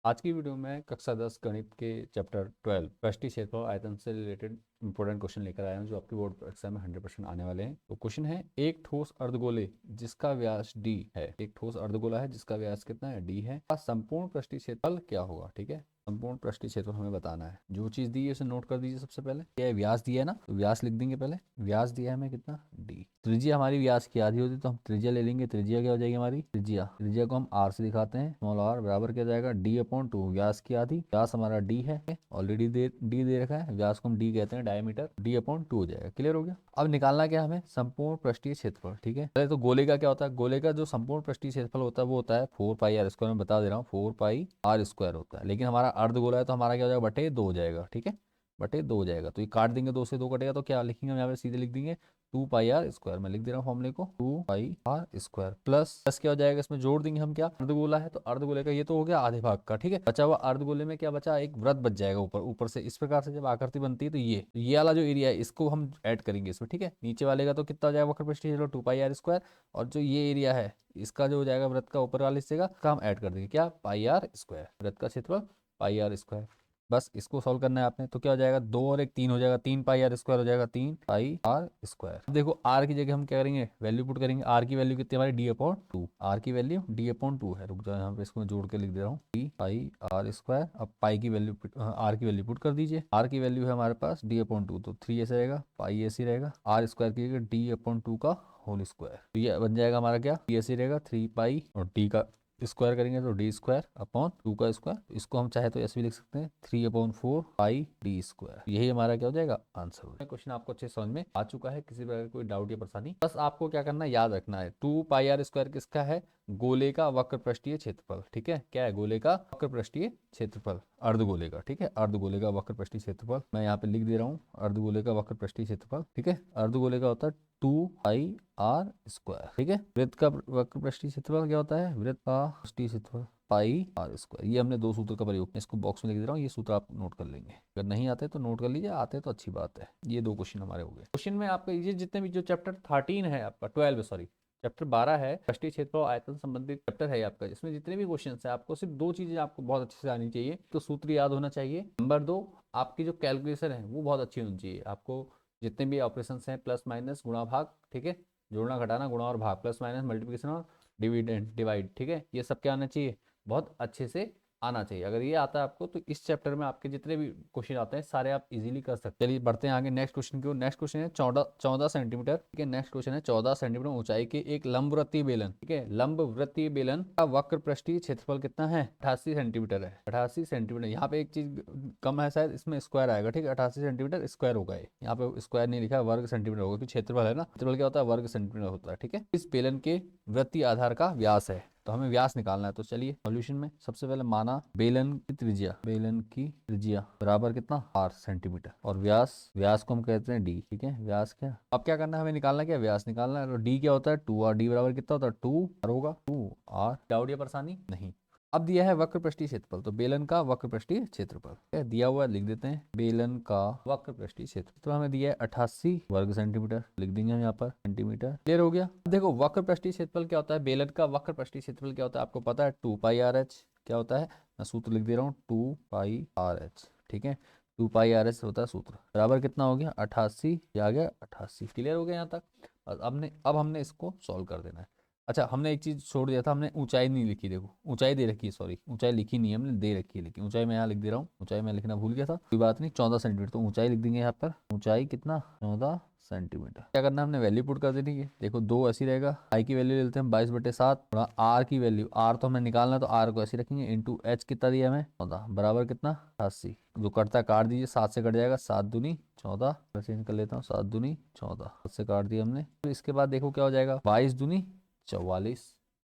आज की वीडियो में कक्षा 10 गणित के चैप्टर 12 पृष्ठीय क्षेत्रफल आयतन से रिलेटेड इंपॉर्टेंट क्वेश्चन लेकर आया हूं जो आपकी बोर्ड एग्जाम में 100% आने वाले हैं। तो क्वेश्चन है, एक ठोस अर्धगोले जिसका व्यास d है, एक ठोस अर्धगोला है जिसका व्यास कितना है, d है, का संपूर्ण पृष्ठीय क्षेत्रफल क्या होगा। ठीक है, संपूर्ण पृष्ठीय क्षेत्रफल हमें बताना है। जो चीज दी है उसे नोट कर दीजिए। सबसे पहले क्या है, व्यास दिया है ना, तो व्यास लिख देंगे। पहले व्यास दिया है हमें कितना, d। त्रिज्या हमारी व्यास की आधी होती है तो हम त्रिज्या ले लेंगे। त्रिज्या क्या हो जाएगी हमारी, त्रिज्या त्रिज्या को हम r से दिखाते हैं, स्मॉल r बराबर क्या जाएगा, d/2। व्यास की आधी, व्यास हमारा d है, ऑलरेडी d दे रखा है, व्यास को हम d कहते हैं, डायमीटर, d/2 हो जाएगा। क्लियर हो गया। अब निकालना क्या हमें, संपूर्ण पृष्ठीय क्षेत्रफल। ठीक है, पहले तो गोले का क्या होता है, गोले का जो संपूर्ण पृष्ठीय क्षेत्रफल होता है वो होता है 4πr²। मैं बता दे रहा हूँ 4πr² होता है, लेकिन हमारा अर्धगोला है तो हमारा क्या हो जाएगा, बटे 2 हो जाएगा। ठीक है, बटे 2 हो जाएगा। तो ये काट देंगे, 2 से 2 कटेगा तो क्या लिखेंगे हम यहाँ पे, सीधे लिख देंगे 2πr²। मैं लिख दे रहा हूँ फॉर्मूले को, 2πr² प्लस क्या हो जाएगा, इसमें जोड़ देंगे हम, क्या अर्धगोला है तो अर्धगोले का ये तो हो गया आधे भाग का। ठीक है, बचा हुआ अर्धगोले में क्या बचा, एक वृत्त बच जाएगा ऊपर। ऊपर से इस प्रकार से जब आकृति बनती है तो ये वाला जो एरिया है इसको हम ऐड करेंगे इसमें। ठीक है, नीचे वाले का तो कितना हो जाएगा वक्र पृष्ठीय क्षेत्रफल 2πr², और जो ये एरिया है इसका जो हो जाएगा वृत्त का ऊपर वाले हिस्से का हम ऐड कर देंगे, क्या, πr²। वृत्त का क्षेत्रफल πr²। बस इसको सॉल्व करना है आपने, तो क्या हो जाएगा, 2 और 1 3 हो जाएगा, 3πr² हो जाएगा, 3πr²। देखो r की जगह हम क्या करेंगे, वैल्यू पुट करेंगे। r की वैल्यू कितनी हमारी, d/2। r की वैल्यू d/2 है। रुक जाओ, यहाँ पे इसको मैं जोड़ के लिख दे रहा हूँ, d/r²। अब पाई की वैल्यू r की वैल्यू पुट कर दीजिए। r की वैल्यू है हमारे पास d/2, तो 3 ऐसे रहेगा, पाई ऐसे रहेगा, r² की जगह d/2 का होल स्क्वायर। तो ये बन जाएगा हमारा क्या, d ऐसे रहेगा 3π, और d का स्क्वायर करेंगे तो d²/2 का स्क्वायर। इसको हम चाहे तो ऐसे भी लिख सकते हैं 3/4πd²। यही हमारा क्या हो जाएगा, आंसर हो जाएगा। क्वेश्चन आपको अच्छे समझ में आ चुका है, किसी प्रकार कोई डाउट या परेशानी, बस आपको क्या करना है, याद रखना है 2πr² किसका है, गोले का वक्र पृष्ठीय क्षेत्रफल। ठीक है, क्या है, गोले का वक्र पृष्ठीय क्षेत्रफल, अर्धगोले का। ठीक है, अर्धगोले का वक्र पृष्ठीय क्षेत्रफल मैं यहाँ पे लिख दे रहा हूँ, अर्धगोले का वक्र पृष्ठीय क्षेत्रफल। ठीक है, अर्धगोले का होता है 2πr²। ठीक है, वृत्त का वक्र पृष्ठीय क्षेत्रफल क्या होता है, वृत्त का पृष्ठीय क्षेत्रफल πr²। ये हमने दो सूत्र का प्रयोग, इसको बॉक्स में लिख दे रहा हूँ, ये सूत्र आप नोट कर लेंगे। अगर नहीं आते तो नोट कर लीजिए, आते तो अच्छी बात है। ये दो क्वेश्चन हमारे हो गए। क्वेश्चन में आपका ये जितने भी जो चैप्टर 13 है आपका, 12 सॉरी, चैप्टर 12 है, पृष्ठीय क्षेत्र और आयतन संबंधित चैप्टर है आपका। इसमें जितने भी क्वेश्चन है आपको सिर्फ दो चीजें आपको बहुत अच्छे से आनी चाहिए। तो सूत्र याद होना चाहिए, नंबर 2 आपकी जो कैलकुलेशन है वो बहुत अच्छी होनी चाहिए। आपको जितने भी ऑपरेशन हैं, प्लस माइनस गुणा भाग, ठीक है, जोड़ना घटाना गुणा और भाग, प्लस माइनस मल्टीप्लिकेशन और डिविडेंड डिवाइड, ठीक है, ये सब क्या आना चाहिए, बहुत अच्छे से आना चाहिए। अगर ये आता है आपको तो इस चैप्टर में आपके जितने भी क्वेश्चन आते हैं सारे आप इजीली कर सकते हैं। चलिए बढ़ते हैं आगे नेक्स्ट क्वेश्चन की ओर। नेक्स्ट क्वेश्चन है 14 सेंटीमीटर। ठीक है, नेक्स्ट क्वेश्चन है 14 सेंटीमीटर ऊंचाई के एक लंबवृत्तीय बेलन। ठीक है, लंबवृत्तीय बेलन का वक्र पृष्ठीय क्षेत्रफल कितना है, 88 सेंटीमीटर है। 88 सेंटीमीटर, यहाँ पे एक चीज कम है शायद, इसमें स्क्वायर आएगा। ठीक है, 88 सेंटीमीटर स्क्वायर होगा, यहाँ पे स्क्वायर नहीं लिखा है, वर्ग सेंटीमीटर होगा, क्योंकि क्षेत्रफल है ना, क्षेत्रफल क्या होता है, वर्ग सेंटीमीटर होता है। ठीक है, इस बेलन के वृत्तीय आधार का व्यास है, तो हमें व्यास निकालना है। तो चलिए सॉल्यूशन में सबसे पहले माना बेलन की त्रिज्या बराबर कितना, 8 सेंटीमीटर, और व्यास को हम कहते हैं डी। ठीक है, व्यास क्या, अब क्या करना है, हमें निकालना क्या, व्यास निकालना है। तो डी क्या होता है, 2r। डी बराबर कितना होता है, 2r होगा, 2r। डाउट या परेशानी नहीं। अब दिया है वक्र पृष्ठीय क्षेत्रफल, तो बेलन का वक्र पृष्ठीय क्षेत्रफल है दिया हुआ है, लिख देते हैं बेलन का वक्र पृष्ठीय क्षेत्र। तो हमें दिया है 88 वर्ग सेंटीमीटर, लिख देंगे हम यहाँ पर सेंटीमीटर। क्लियर हो गया। अब देखो वक्र पृष्ठीय क्षेत्रफल क्या होता है, बेलन का वक्र पृष्ठीय क्षेत्रफल क्या होता है, आपको पता है 2πrh क्या होता है। मैं सूत्र लिख दे रहा हूँ 2πrh। ठीक है, 2πrh होता है सूत्र, बराबर कितना हो गया, 88, आ गया 88। क्लियर हो गया यहाँ तक। अब हमने इसको सॉल्व कर देना है। अच्छा, हमने एक चीज छोड़ दिया था, हमने ऊंचाई नहीं लिखी। देखो ऊंचाई दे रखी है, सॉरी ऊंचाई लिखी नहीं है हमने, दे रखी है, लेकिन ऊंचाई मैं यहाँ लिख दे रहा हूँ। ऊंचाई मैं लिखना भूल गया था, कोई बात नहीं, 14 सेंटीमीटर, तो ऊंचाई लिख देंगे यहाँ पर। ऊंचाई कितना, 14 सेंटीमीटर। क्या करना है, हमने वैल्यू पुट कर देनी है। देखो 2 ऐसी रहेगा, आई की वैल्यू ले लेते हैं 22/7, थोड़ा आर की वैल्यू, आर तो हमें निकालना है तो आर को ऐसे रखेंगे, इंटू एच कितना दिया हमें, 14, बराबर कितना, 88। जो कटता है काट दीजिए, 7 से कट जाएगा, 7 दूनी 14, चेंज कर लेता हूँ, 7 दूनी 14, 7 से काट दिया हमने। तो इसके बाद देखो क्या हो जाएगा, 22 दूनी 44।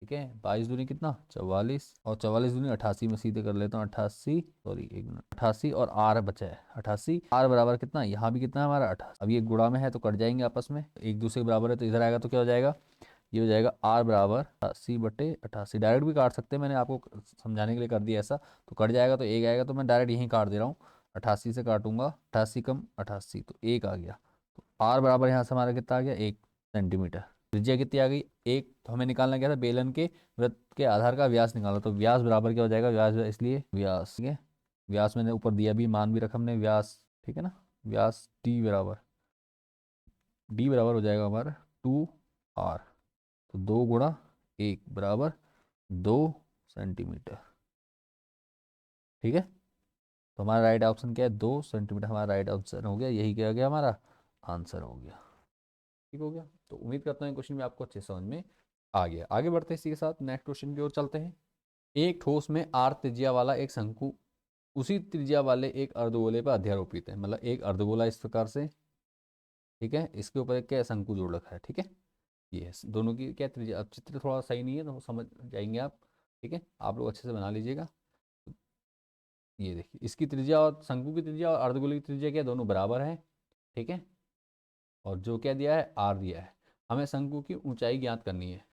ठीक है, 22 दूनी कितना, 44, और 44 दूनी 88 में सीधे कर लेता हूँ, 88, सॉरी एक मिनट, 88 और आर बचा है 88, आर बराबर कितना, यहाँ भी कितना है हमारा 88। अब ये गुणा में है तो कट जाएंगे आपस में, एक दूसरे के बराबर है, तो इधर आएगा तो क्या हो जाएगा, ये हो जाएगा आर बराबर 88/88। डायरेक्ट भी काट सकते हैं, मैंने आपको समझाने के लिए कर दिया ऐसा। तो कट जाएगा तो एक आएगा, तो मैं डायरेक्ट यहीं काट दे रहा हूँ, 88 से काटूंगा, 88 कम 88, तो एक आ गया। तो आर बराबर यहाँ से हमारा कितना आ गया, 1 सेंटीमीटर। त्रिज्या कितनी आ गई 1। तो हमें निकालना क्या था, बेलन के वृत्त के आधार का व्यास निकाला। तो व्यास बराबर क्या हो जाएगा, व्यास इसलिए व्यास, ठीक है, व्यास मैंने ऊपर दिया भी, मान भी रखा हमने व्यास, ठीक है ना। व्यास डी बराबर हो जाएगा हमारा 2r। तो 2 × 1 बराबर 2 सेंटीमीटर, ठीक है। तो हमारा राइट ऑप्शन क्या है, 2 सेंटीमीटर हमारा राइट आंसर हो गया। यही क्या गया हमारा आंसर हो गया, ठीक हो गया। तो उम्मीद करता हूँ क्वेश्चन भी आपको अच्छे समझ में आ गया। आगे बढ़ते हैं इसी के साथ नेक्स्ट क्वेश्चन की ओर चलते हैं। एक ठोस में r त्रिज्या वाला एक शंकु उसी त्रिज्या वाले एक अर्धगोले पर अध्यारोपित है। मतलब एक अर्धगोला इस प्रकार से, ठीक है, इसके ऊपर एक क्या शंकु जोड़ रखा है, ठीक है। ये है दोनों की क्या त्रिज्या। अब चित्र थोड़ा सही नहीं है तो समझ जाएंगे आप, ठीक है, आप लोग अच्छे से बना लीजिएगा। ये देखिए इसकी त्रिज्या और शंकु की त्रिज्या और अर्धगोले की त्रिज्या क्या दोनों बराबर है, ठीक है। और जो क्या दिया है, r दिया है। हमें शंकु की ऊंचाई ज्ञात करनी है।